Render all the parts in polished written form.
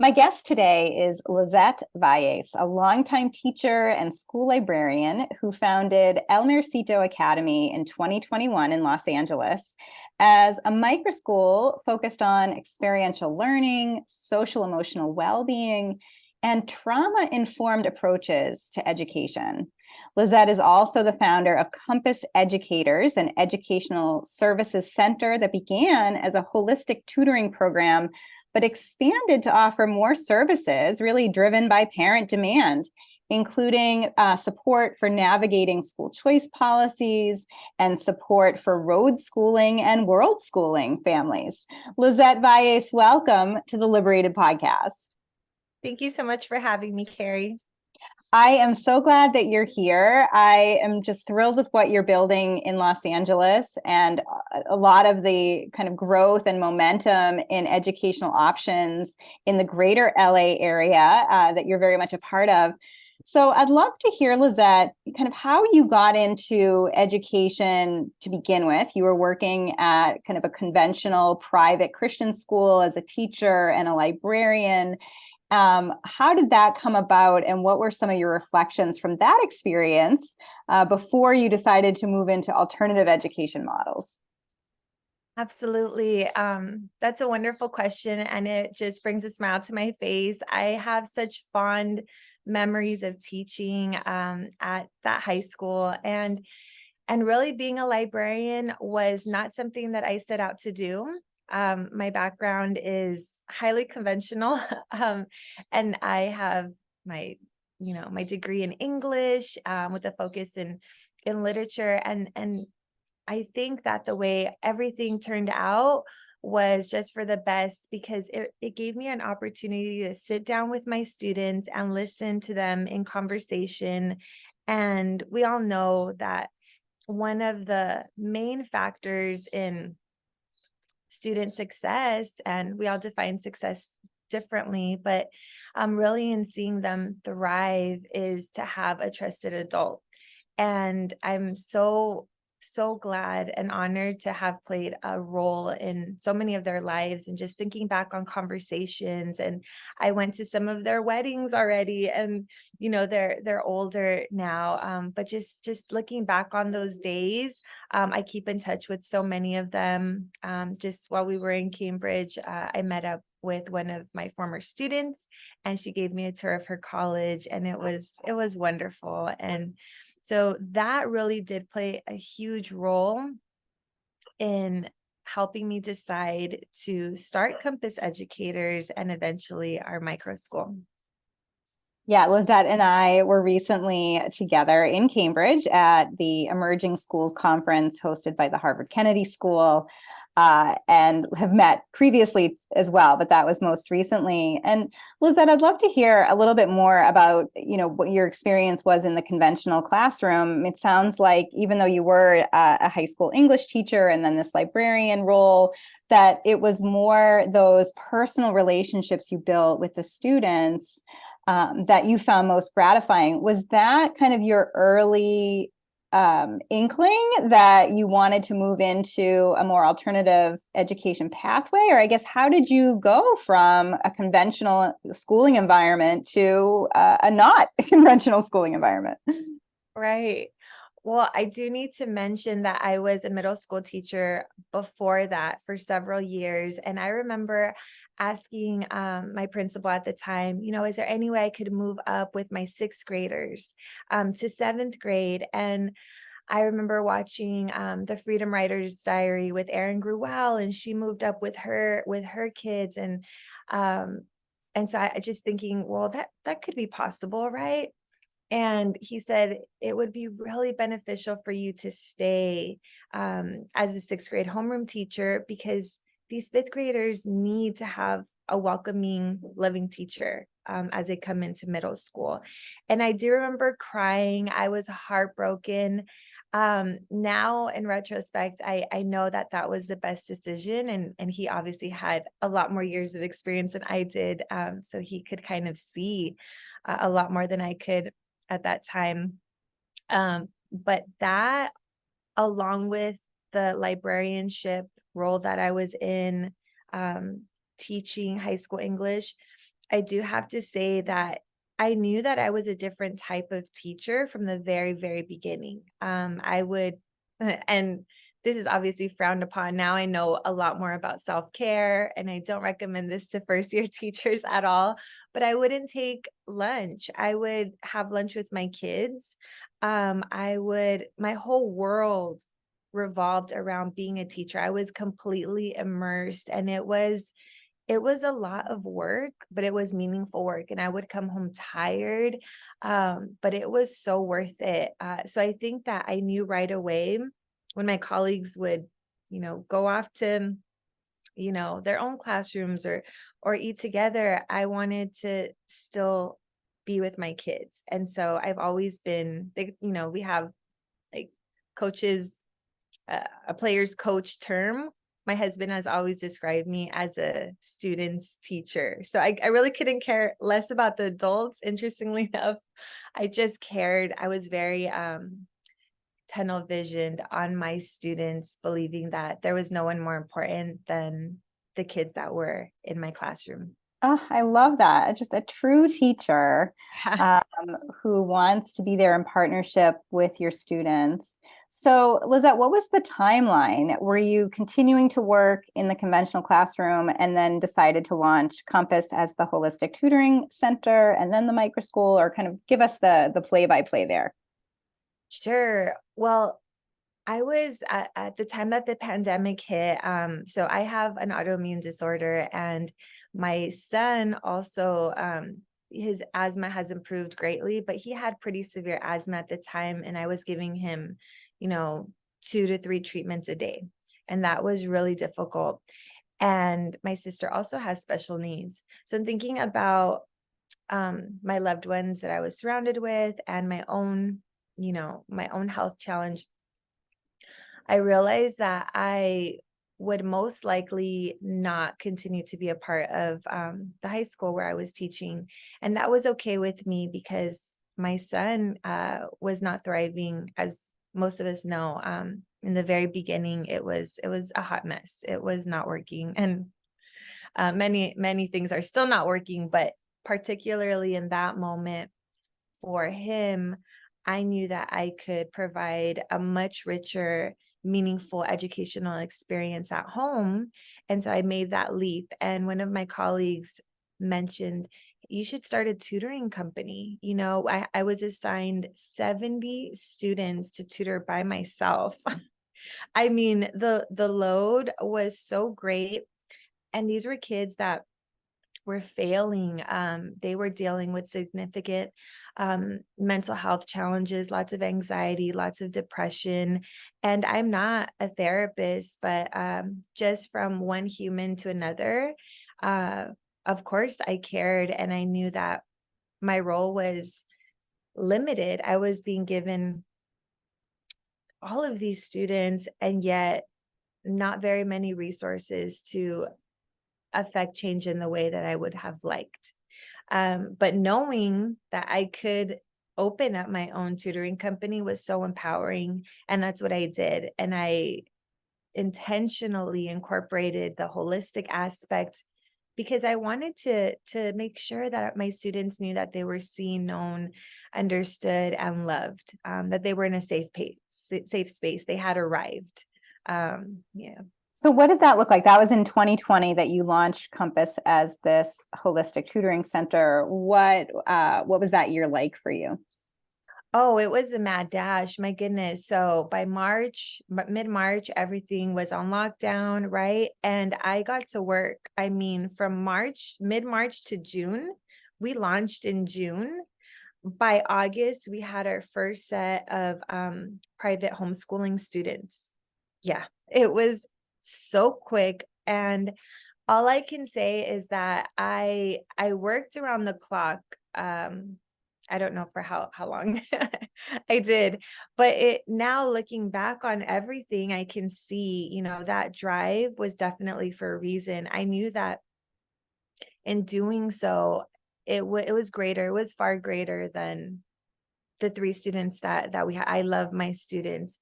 My guest today is Lizette Valles, a longtime teacher and school librarian who founded Ellemercito Academy in 2021 in Los Angeles as a microschool focused on experiential learning, social emotional well-being, and trauma-informed approaches to education. Lizette is also the founder of Compass Educators, an educational services center that began as a holistic tutoring program but expanded to offer more services really driven by parent demand, including support for navigating school choice policies and support for road schooling and world schooling families. Lizette Valles, welcome to the Liberated Podcast. Thank you so much for having me, Carrie. I am so glad that you're here. I am just thrilled with what you're building in Los Angeles and a lot of the kind of growth and momentum in educational options in the greater LA area that you're very much a part of. So I'd love to hear, Lizette, kind of how you got into education to begin with. You were working at kind of a conventional private Christian school as a teacher and a librarian. How did that come about, and what were some of your reflections from that experience before you decided to move into alternative education models? Absolutely. That's a wonderful question, and it just brings a smile to my face. I have such fond memories of teaching at that high school, and really being a librarian was not something that I set out to do. My background is highly conventional, and I have my degree in English with a focus in literature, and I think that the way everything turned out was just for the best because it gave me an opportunity to sit down with my students and listen to them in conversation. And we all know that one of the main factors in student success, and we all define success differently, but really in seeing them thrive is to have a trusted adult. And I'm so glad and honored to have played a role in so many of their lives, and just thinking back on conversations. And I went to some of their weddings already, and they're older now, but just looking back on those days, I keep in touch with so many of them. Just while we were in Cambridge, I met up with one of my former students, and she gave me a tour of her college, and it was wonderful. And so that really did play a huge role in helping me decide to start Compass Educators and eventually our micro school. Yeah, Lizette and I were recently together in Cambridge at the Emerging Schools Conference hosted by the Harvard Kennedy School, and have met previously as well, but that was most recently. And Lizette, I'd love to hear a little bit more about, what your experience was in the conventional classroom. It sounds like even though you were a high school English teacher and then this librarian role, that it was more those personal relationships you built with the students that you found most gratifying. Was that kind of your early inkling that you wanted to move into a more alternative education pathway? Or I guess, how did you go from a conventional schooling environment to a not conventional schooling environment? Right. Well, I do need to mention that I was a middle school teacher before that for several years. And I remember asking my principal at the time, is there any way I could move up with my sixth graders to seventh grade? And I remember watching the Freedom Writers Diary with Erin Gruwell, and she moved up with her kids. And so I just thinking, well, that could be possible, right? And he said, it would be really beneficial for you to stay as a sixth grade homeroom teacher, because these fifth graders need to have a welcoming, loving teacher as they come into middle school. And I do remember crying. I was heartbroken. Now in retrospect, I know that was the best decision. And he obviously had a lot more years of experience than I did. So he could kind of see a lot more than I could at that time. But that, along with the librarianship role that I was in, teaching high school English, I do have to say that I knew that I was a different type of teacher from the very, very beginning. I would, and this is obviously frowned upon. Now I know a lot more about self-care, and I don't recommend this to first year teachers at all, but I wouldn't take lunch. I would have lunch with my kids. My whole world revolved around being a teacher. I was completely immersed, and it was a lot of work, but it was meaningful work, and I would come home tired, but it was so worth it. So I think that I knew right away when my colleagues would, go off to, their own classrooms or eat together, I wanted to still be with my kids. And so I've always been, we have like coaches, a player's coach term. My husband has always described me as a student's teacher. So I really couldn't care less about the adults. Interestingly enough, I just cared. I was very tunnel visioned on my students, believing that there was no one more important than the kids that were in my classroom. Oh, I love that. Just a true teacher um, who wants to be there in partnership with your students. So, Lizette, what was the timeline? Were you continuing to work in the conventional classroom and then decided to launch Compass as the holistic tutoring center and then the micro school, or kind of give us the play-by-play there? Sure. Well, I was at the time that the pandemic hit. So I have an autoimmune disorder, and my son also, his asthma has improved greatly, but he had pretty severe asthma at the time, and I was giving him, you know, 2 to 3 treatments a day, and that was really difficult. And my sister also has special needs. So I'm thinking about my loved ones that I was surrounded with and my own, my own health challenge. I realized that I would most likely not continue to be a part of the high school where I was teaching. And that was okay with me because my son was not thriving, as most of us know. In the very beginning, it was a hot mess. It was not working. And many things are still not working, but particularly in that moment for him, I knew that I could provide a much richer, meaningful educational experience at home. And so I made that leap. And one of my colleagues mentioned, you should start a tutoring company. I was assigned 70 students to tutor by myself. I mean, the load was so great. And these were kids that were failing. They were dealing with significant mental health challenges, lots of anxiety, lots of depression. And I'm not a therapist, but just from one human to another, uh, of course, I cared, and I knew that my role was limited. I was being given all of these students, and yet not very many resources to affect change in the way that I would have liked. But knowing that I could open up my own tutoring company was so empowering. And that's what I did. And I intentionally incorporated the holistic aspect because I wanted to make sure that my students knew that they were seen, known, understood, and loved, that they were in a safe space. They had arrived. Yeah. So what did that look like? That was in 2020 that you launched Compass as this holistic tutoring center. What was that year like for you? Oh, it was a mad dash. My goodness. So by mid-March, everything was on lockdown, right? And I got to work. I mean, from mid-March to June, we launched in June. By August, we had our first set of private homeschooling students. Yeah, it was so quick. And all I can say is that I worked around the clock. I don't know for how long I did, but now looking back on everything, I can see, that drive was definitely for a reason. I knew that in doing so, it was greater. It was far greater than the 3 students that we had. I love my students.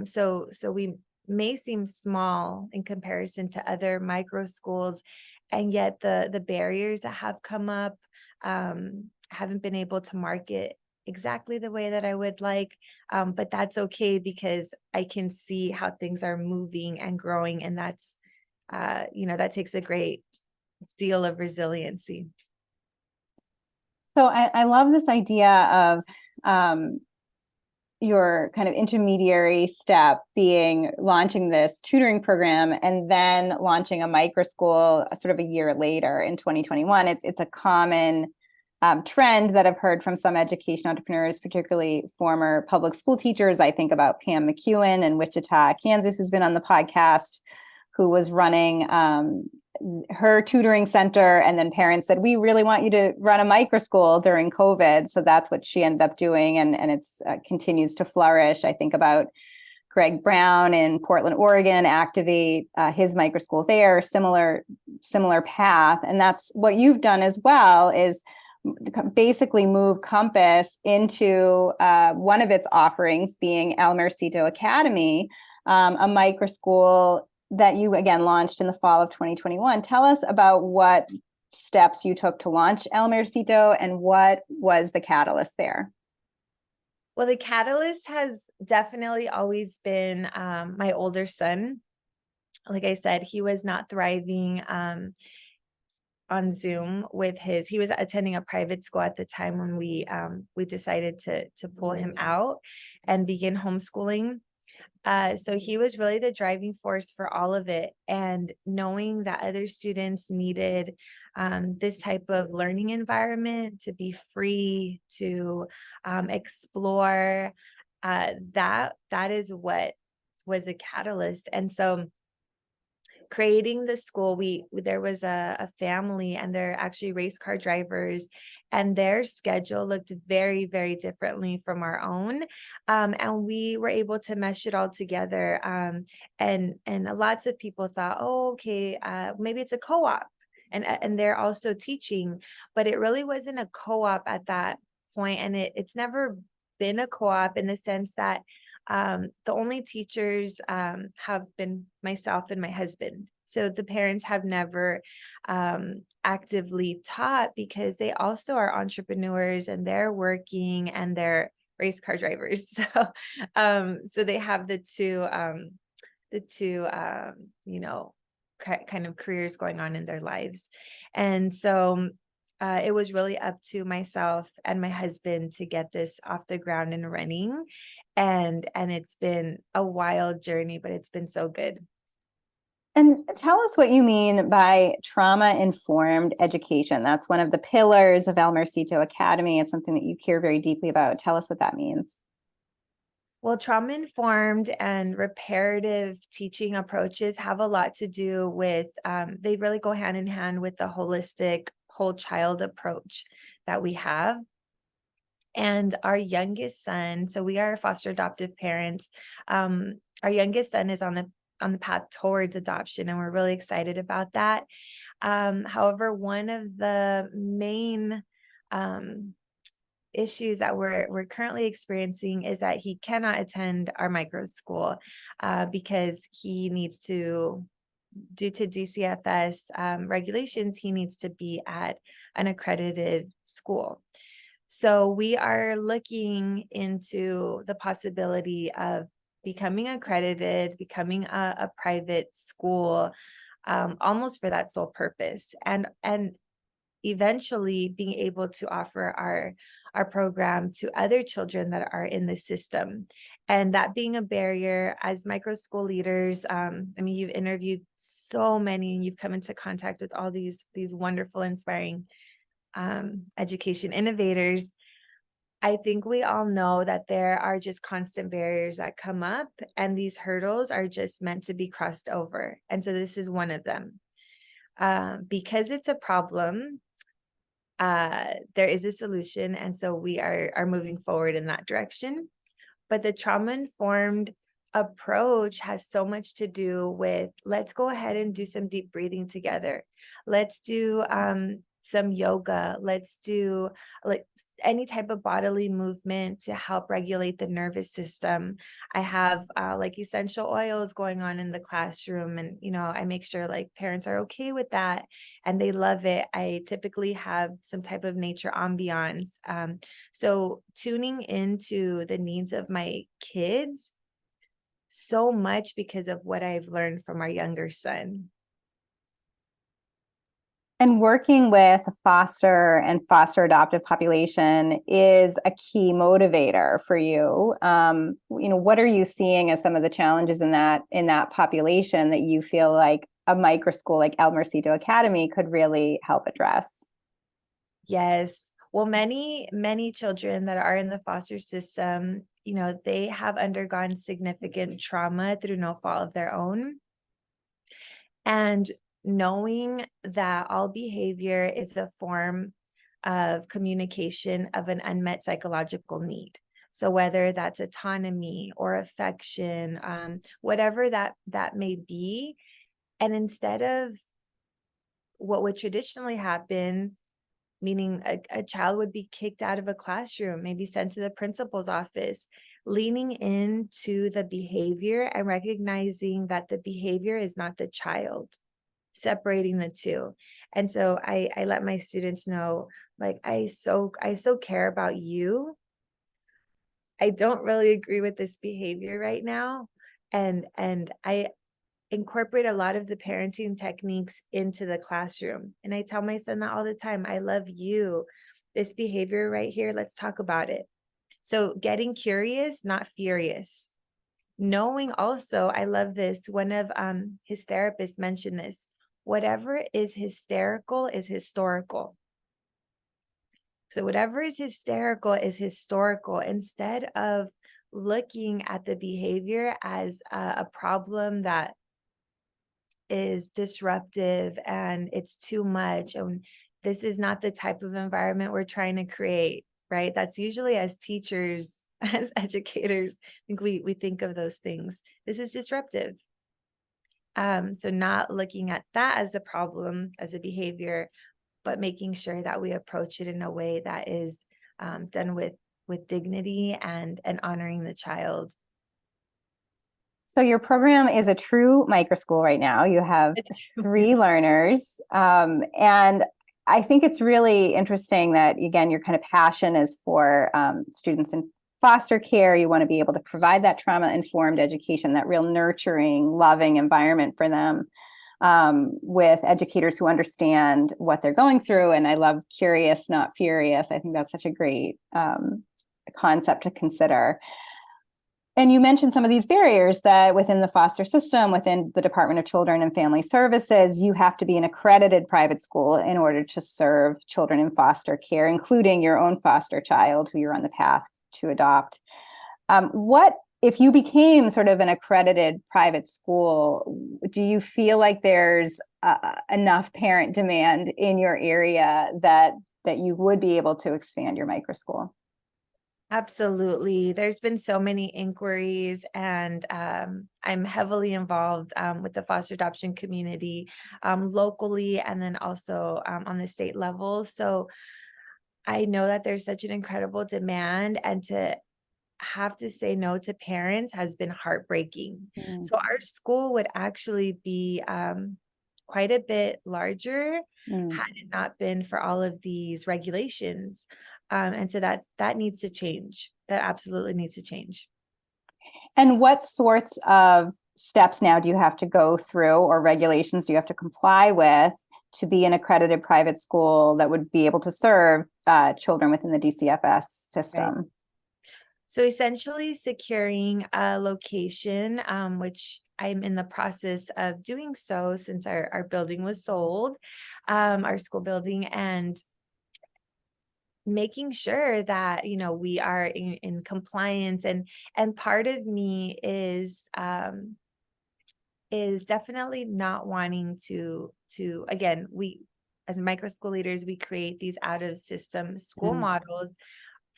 So we may seem small in comparison to other micro schools. and yet the barriers that have come up, haven't been able to market exactly the way that I would like. But that's okay because I can see how things are moving and growing. And that's, that takes a great deal of resiliency. So I love this idea of your kind of intermediary step being launching this tutoring program and then launching a micro school sort of a year later in 2021. It's a common trend that I've heard from some education entrepreneurs, particularly former public school teachers. I think about Pam McEwen in Wichita, Kansas, who's been on the podcast, who was running her tutoring center, and then parents said, we really want you to run a micro school during COVID. So that's what she ended up doing, and it's continues to flourish. I think about Greg Brown in Portland, Oregon, Activate, his micro schools there, similar path. And that's what you've done as well, is basically move Compass into one of its offerings, being Ellemercito Academy, a micro school that you again launched in the fall of 2021. Tell us about what steps you took to launch Ellemercito and what was the catalyst there. Well, the catalyst has definitely always been my older son. Like I said, he was not thriving on Zoom with he was attending a private school at the time when we decided to pull him out and begin homeschooling. So he was really the driving force for all of it. And knowing that other students needed this type of learning environment to be free, to explore, that is what was a catalyst. And so creating the school, there was a family, and they're actually race car drivers, and their schedule looked very, very differently from our own. And we were able to mesh it all together. And lots of people thought, oh, okay, maybe it's a co-op, and they're also teaching, but it really wasn't a co-op at that point. And it's never been a co-op in the sense that the only teachers have been myself and my husband. So the parents have never actively taught, because they also are entrepreneurs and they're working and they're race car drivers. So they have the two kind of careers going on in their lives. And so it was really up to myself and my husband to get this off the ground and running. And it's been a wild journey, but it's been so good. And tell us what you mean by trauma-informed education. That's one of the pillars of Ellemercito Academy. It's something that you care very deeply about. Tell us what that means. Well, trauma-informed and reparative teaching approaches have a lot to do with, they really go hand in hand with the holistic whole child approach that we have. And our youngest son, so we are foster adoptive parents. Our youngest son is on the path towards adoption, and we're really excited about that. However, one of the main issues that we're currently experiencing is that he cannot attend our micro school because he needs to, due to DCFS regulations, he needs to be at an accredited school. So we are looking into the possibility of becoming accredited, becoming a private school, almost for that sole purpose, and eventually being able to offer our program to other children that are in the system. And that being a barrier, as micro school leaders, I mean, you've interviewed so many, and you've come into contact with all these wonderful, inspiring education innovators. I think we all know that there are just constant barriers that come up, and these hurdles are just meant to be crossed over. And so this is one of them. Because it's a problem, there is a solution. And so we are moving forward in that direction. But the trauma-informed approach has so much to do with, let's go ahead and do some deep breathing together. Let's do some yoga. Let's do like any type of bodily movement to help regulate the nervous system. I have like essential oils going on in the classroom, and I make sure like parents are okay with that and they love it. I typically have some type of nature ambiance. So tuning into the needs of my kids so much because of what I've learned from our younger son. And working with foster and foster adoptive population is a key motivator for you. What are you seeing as some of the challenges in that population that you feel like a micro school like Ellemercito Academy could really help address? Yes. Well, many children that are in the foster system, they have undergone significant trauma through no fault of their own. And knowing that all behavior is a form of communication of an unmet psychological need. So whether that's autonomy or affection, whatever that may be, and instead of what would traditionally happen, meaning a child would be kicked out of a classroom, maybe sent to the principal's office, leaning into the behavior and recognizing that the behavior is not the child, separating the two. And so I let my students know, like, I so care about you. I don't really agree with this behavior right now. And I incorporate a lot of the parenting techniques into the classroom. And I tell my son that all the time. I love you. This behavior right here, let's talk about it. So getting curious, not furious. Knowing also, I love this. One of his therapists mentioned this. Whatever is hysterical is historical. So whatever is hysterical is historical. Instead of looking at the behavior as a problem that is disruptive and it's too much, and this is not the type of environment we're trying to create, right? That's usually, as teachers, as educators, I think we think of those things. This is disruptive. So not looking at that as a problem, as a behavior, but making sure that we approach it in a way that is done with dignity and honoring the child. So your program is a true micro school right now. You have 3 learners. And I think it's really interesting that, again, your kind of passion is for students in foster care. You want to be able to provide that trauma-informed education, that real nurturing, loving environment for them, with educators who understand what they're going through. And I love curious, not furious. I think that's such a great concept to consider. And you mentioned some of these barriers that within the foster system, within the Department of Children and Family Services, you have to be an accredited private school in order to serve children in foster care, including your own foster child who you're on the path to adopt. What if you became sort of an accredited private school? Do you feel like there's enough parent demand in your area that you would be able to expand your micro school? Absolutely. There's been so many inquiries, and I'm heavily involved with the foster adoption community locally, and then also on the state level. So I know that there's such an incredible demand, and to have to say no to parents has been heartbreaking. Mm. So our school would actually be quite a bit larger Mm. had it not been for all of these regulations. And so that needs to change. That absolutely needs to change. And what sorts of steps now do you have to go through, or regulations do you have to comply with to be an accredited private school that would be able to serve children within the DCFS system? Right. So essentially securing a location, which I'm in the process of doing so since our building was sold, our school building, and making sure that we are in compliance. And part of me is definitely not wanting to again, we as micro school leaders, we create these out of system school models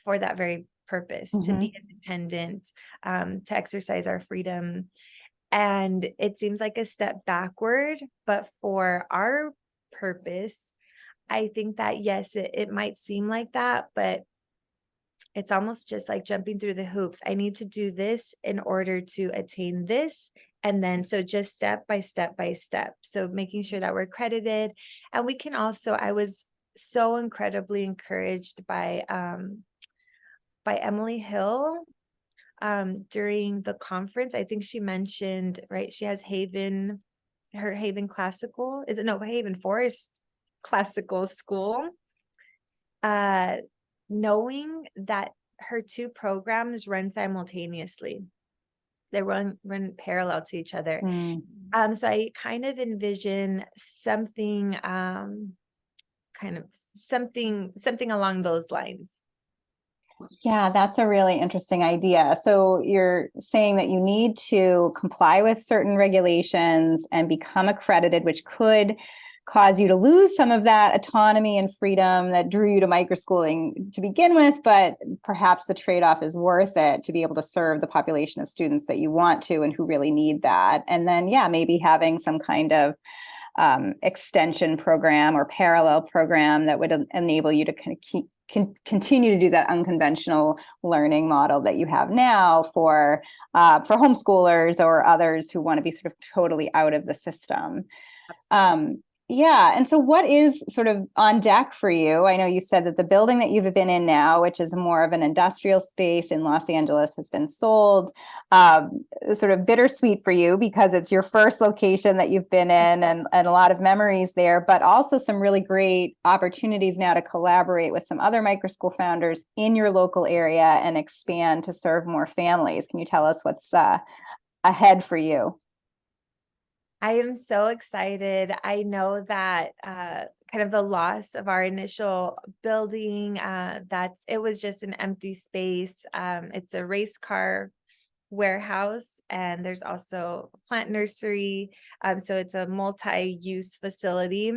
for that very purpose, to be independent, to exercise our freedom. And it seems like a step backward, but for our purpose, I think that, yes, it might seem like that, but it's almost just like jumping through the hoops. I need to do this in order to attain this. And then, so just step by step by step. So making sure that we're accredited. And we can also, I was so incredibly encouraged by Emily Hill during the conference. I think she mentioned, right, she has her Haven Classical, is it no, Haven Forest Classical School. Knowing that her two programs run simultaneously. They run parallel to each other. So I kind of envision something something along those lines. Yeah, that's a really interesting idea. So you're saying that you need to comply with certain regulations and become accredited, which could cause you to lose some of that autonomy and freedom that drew you to microschooling to begin with, but perhaps the trade-off is worth it to be able to serve the population of students that you want to and who really need that. And then, yeah, maybe having some kind of extension program or parallel program that would enable you to kind of continue to do that unconventional learning model that you have now for homeschoolers or others who want to be sort of totally out of the system. Yeah. And so what is sort of on deck for you? I know you said that the building that you've been in now, which is more of an industrial space in Los Angeles, has been sold. Sort of bittersweet for you because it's your first location that you've been in and a lot of memories there, but also some really great opportunities now to collaborate with some other microschool founders in your local area and expand to serve more families. Can you tell us what's ahead for you? I am so excited. I know that kind of the loss of our initial building, it was just an empty space. It's a race car warehouse, and there's also a plant nursery. So it's a multi-use facility.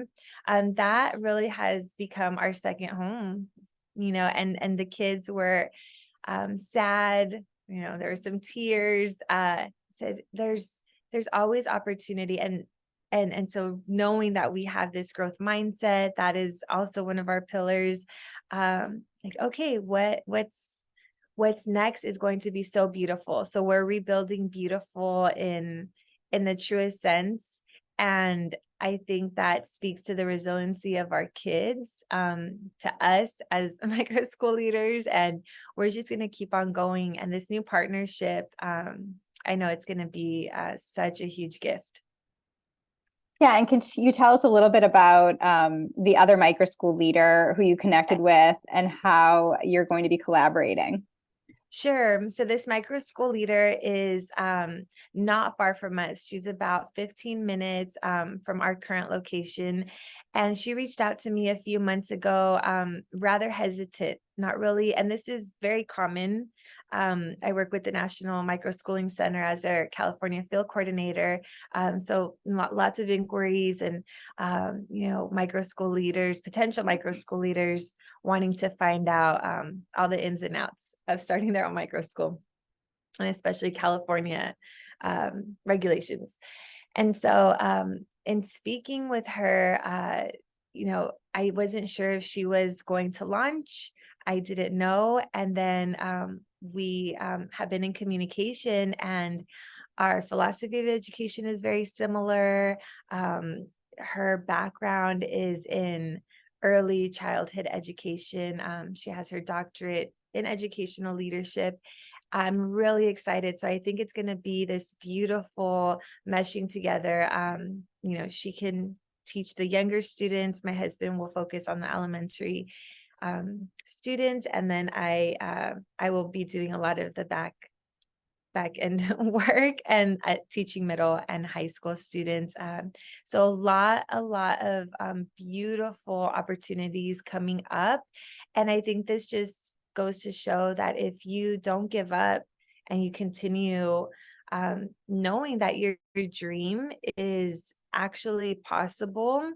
That really has become our second home, and the kids were sad, there were some tears, said there's always opportunity. And so knowing that we have this growth mindset, that is also one of our pillars. Like, okay, what's next is going to be so beautiful. So we're rebuilding beautiful in the truest sense. And I think that speaks to the resiliency of our kids, to us as micro school leaders. And we're just going to keep on going. And this new partnership, I know it's going to be such a huge gift. Yeah, and can you tell us a little bit about the other micro school leader who you connected with and how you're going to be collaborating? Sure. So this micro school leader is not far from us. She's about 15 minutes from our current location. And she reached out to me a few months ago, rather hesitant, not really. And this is very common. I work with the National Microschooling Center as their California field coordinator. So lots of inquiries and, micro school leaders, potential micro school leaders wanting to find out all the ins and outs of starting their own micro school, and especially California regulations. And so in speaking with her, I wasn't sure if she was going to launch. I didn't know. And then we have been in communication, and our philosophy of education is very similar. Her background is in early childhood education. She has her doctorate in educational leadership. I'm really excited. So I think it's going to be this beautiful meshing together. She can teach the younger students. My husband will focus on the elementary students, and then I will be doing a lot of the back end work and teaching middle and high school students. So a lot of beautiful opportunities coming up. And I think this just goes to show that if you don't give up and you continue knowing that your dream is actually possible,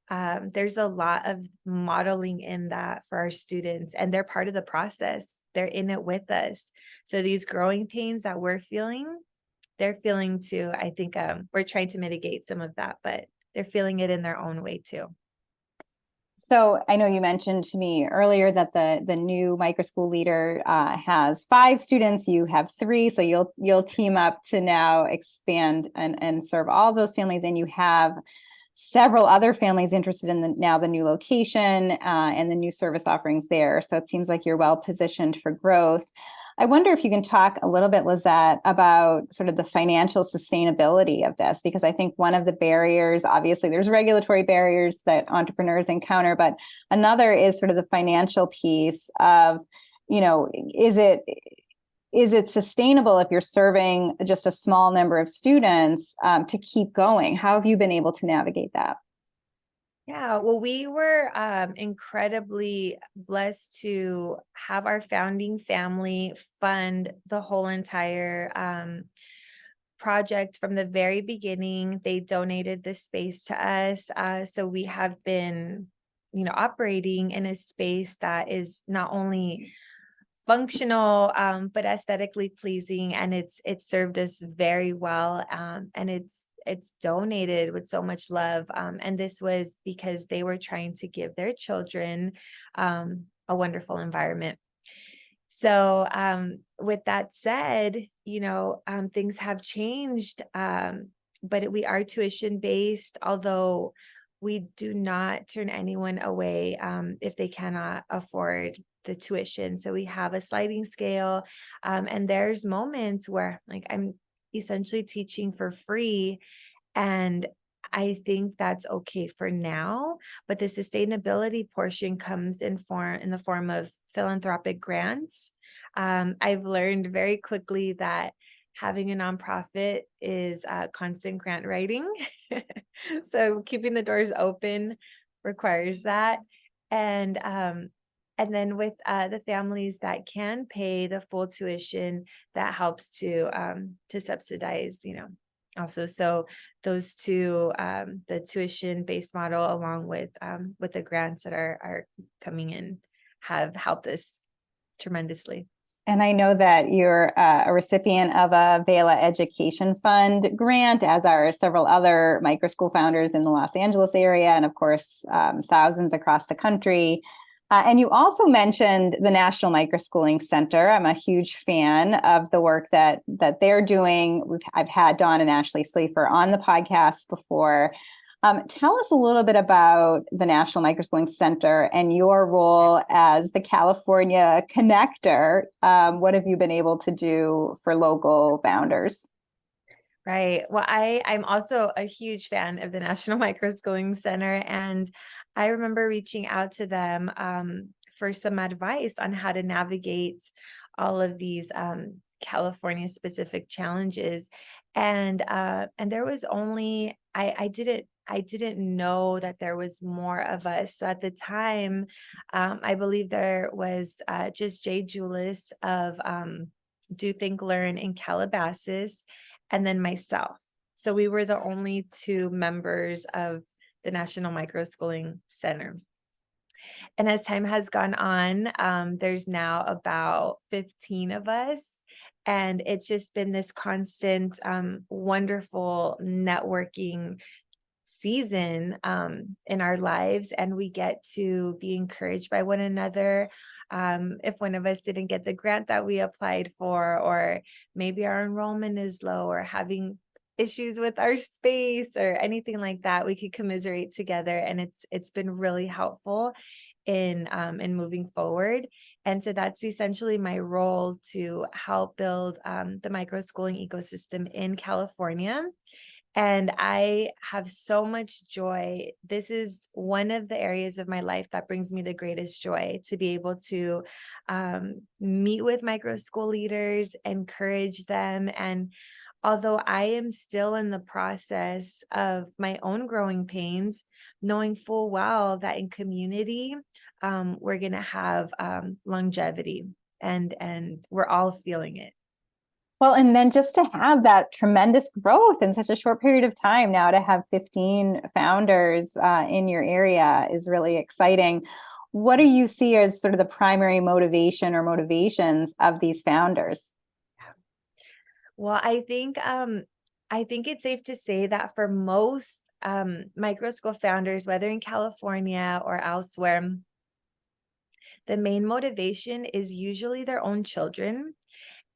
there's a lot of modeling in that for our students, and they're part of the process. They're in it with us. So these growing pains that we're feeling, they're feeling too. I think we're trying to mitigate some of that, but they're feeling it in their own way too. So I know you mentioned to me earlier that the new micro school leader has 5 students. You have 3, so you'll team up to now expand and serve all of those families. And you have several other families interested in the new location and the new service offerings there. So it seems like you're well positioned for growth. I wonder if you can talk a little bit, Lizette, about sort of the financial sustainability of this, because I think one of the barriers, obviously, there's regulatory barriers that entrepreneurs encounter, but another is sort of the financial piece of, is it sustainable if you're serving just a small number of students to keep going? How have you been able to navigate that? Yeah, well, we were incredibly blessed to have our founding family fund the whole entire project from the very beginning. They donated the space to us. So we have been, operating in a space that is not only functional, but aesthetically pleasing, and it's served us very well. And it's donated with so much love. And this was because they were trying to give their children a wonderful environment. So with that said, things have changed, but we are tuition based, although we do not turn anyone away if they cannot afford the tuition. So we have a sliding scale, and there's moments where like I'm essentially teaching for free, and I think that's okay for now, but the sustainability portion comes in the form of philanthropic grants. I've learned very quickly that having a nonprofit is constant grant writing. So keeping the doors open requires that. And then with the families that can pay the full tuition, that helps to subsidize, also. So those two, the tuition based model along with the grants that are coming in, have helped us tremendously. And I know that you're a recipient of a Vela Education Fund grant, as are several other micro school founders in the Los Angeles area, and of course, thousands across the country. And you also mentioned the National Microschooling Center. I'm a huge fan of the work that they're doing. I've had Dawn and Ashley Slafer on the podcast before. Tell us a little bit about the National Microschooling Center and your role as the California connector. What have you been able to do for local founders? Right. Well, I'm also a huge fan of the National Microschooling Center, and I remember reaching out to them for some advice on how to navigate all of these California specific challenges. And there was only I didn't know that there was more of us. So at the time, I believe there was just Jay Julis of Do Think Learn in Calabasas, and then myself. So we were the only 2 members of the National Microschooling Center. And as time has gone on, there's now about 15 of us. And it's just been this constant, wonderful networking season in our lives. And we get to be encouraged by one another. If one of us didn't get the grant that we applied for, or maybe our enrollment is low, or having issues with our space or anything like that, we could commiserate together. And it's been really helpful in moving forward. And so that's essentially my role, to help build the microschooling ecosystem in California. And I have so much joy. This is one of the areas of my life that brings me the greatest joy, to be able to meet with micro school leaders, encourage them. And although I am still in the process of my own growing pains, knowing full well that in community, we're going to have longevity, and we're all feeling it. Well, and then just to have that tremendous growth in such a short period of time, now to have 15 founders in your area is really exciting. What do you see as sort of the primary motivation or motivations of these founders? Well, I think it's safe to say that for most micro school founders, whether in California or elsewhere, the main motivation is usually their own children.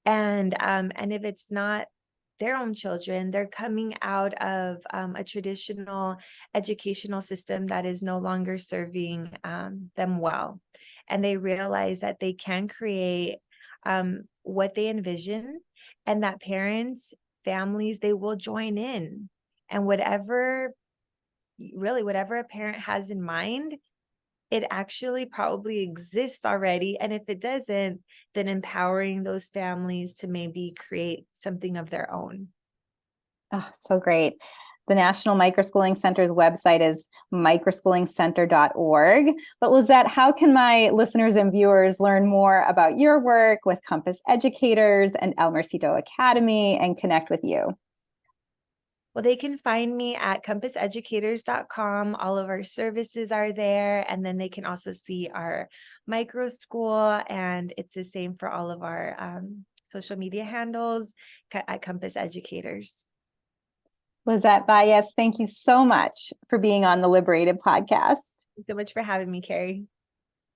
And if it's not their own children, they're coming out of a traditional educational system that is no longer serving them well. And they realize that they can create what they envision, and that parents, families, they will join in. And whatever a parent has in mind, it actually probably exists already. And if it doesn't, then empowering those families to maybe create something of their own. Oh, so great. The National Microschooling Center's website is microschoolingcenter.org. But Lizette, how can my listeners and viewers learn more about your work with Compass Educators and Ellemercito Academy and connect with you? Well, they can find me at compasseducators.com. All of our services are there. And then they can also see our micro school. And it's the same for all of our social media handles at Compass Educators. Lizette Valles, thank you so much for being on the Liberated podcast. Thanks so much for having me, Carrie.